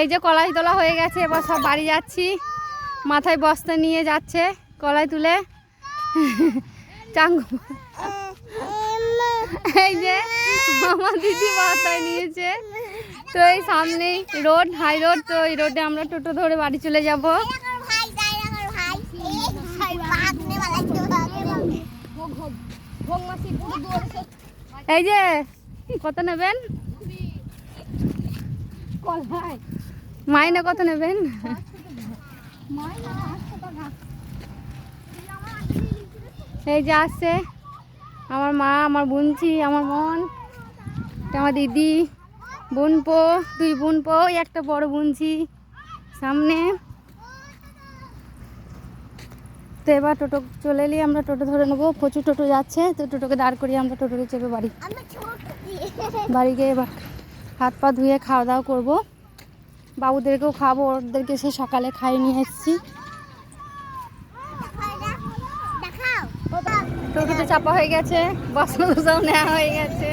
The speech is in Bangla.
এই যে কলাই তোলা হয়ে গেছে, এবার সব বাড়ি যাচ্ছি। মাথায় বস্তা নিয়ে যাচ্ছে কলাই তুলে। চাঙ্গু এই যে আমার দিদি বস্তায় নিয়েছে। তো এই সামনেই রোড, হাই রোড, তো এই রোডে আমরা টোটো ধরে বাড়ি চলে যাব। এই যে কত নেবেন? মাইনে কত নেবেন? এই যে আসছে আমার মা, আমার বোনছি, আমার মন, আমার দিদি, বোনপো, দুই বোনপো, একটা বড় বোনছি সামনে। তো এবার টোটো চলে এলে আমরা টোটো ধরে নেবো। প্রচুর টোটো যাচ্ছে, তো টোটোকে দাঁড় করিয়ে আমরা টোটোকে চেপে বাড়ি গিয়ে এবার হাত পা ধুয়ে খাওয়া দাওয়া করবো। বাবুদেরকেও খাবো, ওদেরকে সে সকালে খাইয়ে নিয়ে এসেছি। টোটোতে চাপা হয়ে গেছে, বসানো সব নেওয়া হয়ে গেছে।